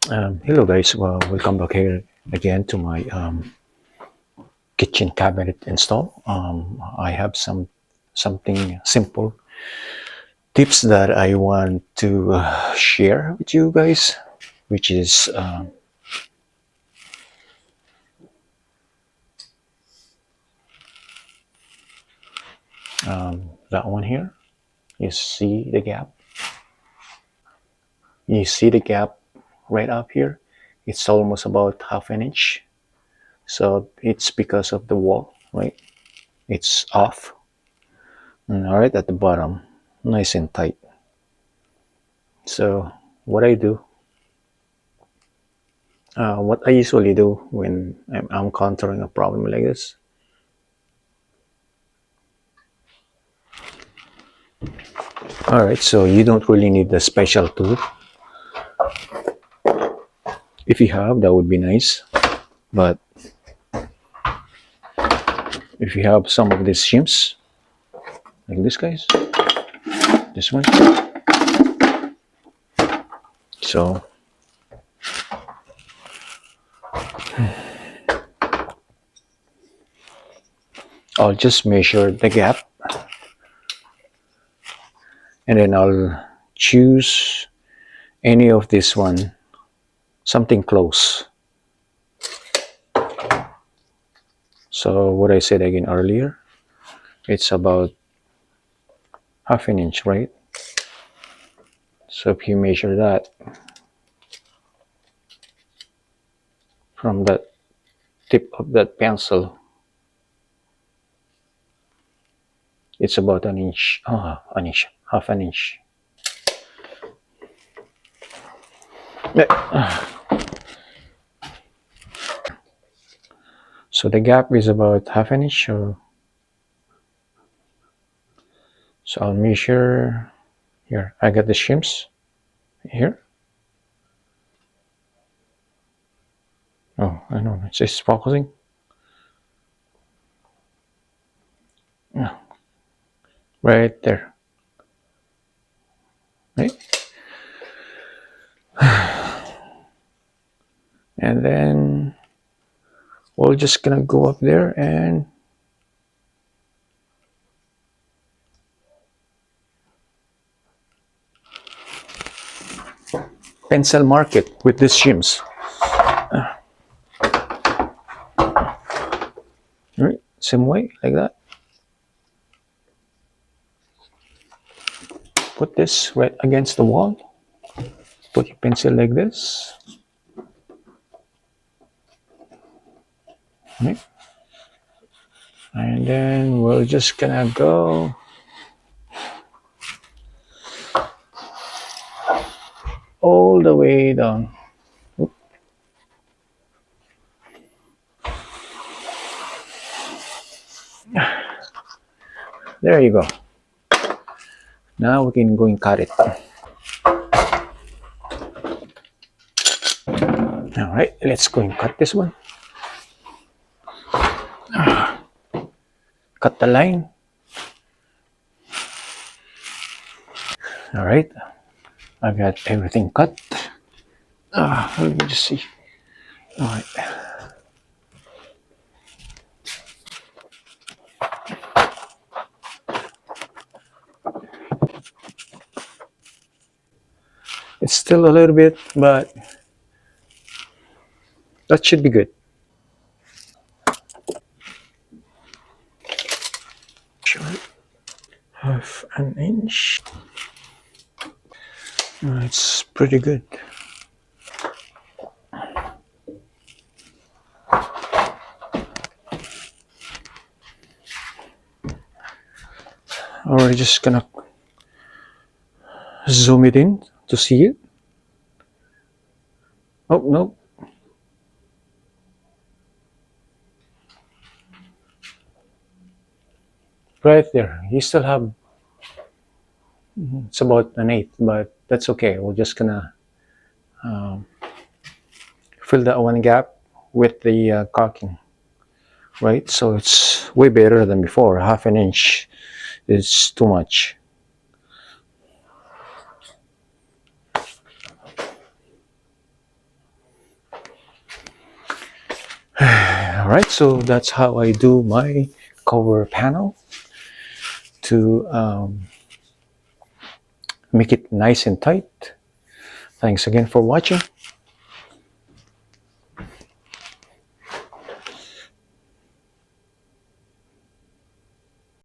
Hello guys, welcome back here again to my kitchen cabinet install. I have something simple tips that I want to share with you guys, which is that one here. You see the gap? You see the gap right up here? It's almost about half an inch. So it's because of the wall, right? It's off. And right at the bottom, nice and tight. So what I do, what I usually do when I'm encountering a problem like this, all right, so you don't really need the special tool. If you have, that would be nice. But if you have some of these shims, like this guys, this one, so I'll just measure the gap and then I'll choose any of this one, something close. So what I said again earlier, it's about half an inch, right? So if you measure that from that tip of that pencil, it's about an inch, half an inch. So the gap is about half an inch. So I'll measure here. I got the shims here. Oh, I know, it's just focusing. Yeah, right there. Right? And then we're just gonna go up there and pencil mark it with these shims. Right? Same way, like that. Put this right against the wall. Put your pencil like this. Right? And then we're just gonna go all the way down. Oop. There you go. Now we can go and cut it. All right, let's go and cut this one. Cut the line. All right, I got everything cut. Let me just see. All right. It's still a little bit, but that should be good. Short, half an inch. It's pretty good. We're just gonna zoom it in to see it. Oh, no. Right there. You still have, it's about an eighth, but that's okay. We're just gonna fill that one gap with the caulking, right? So it's way better than before. Half an inch is too much. Alright, so that's how I do my cover panel to make it nice and tight. Thanks again for watching.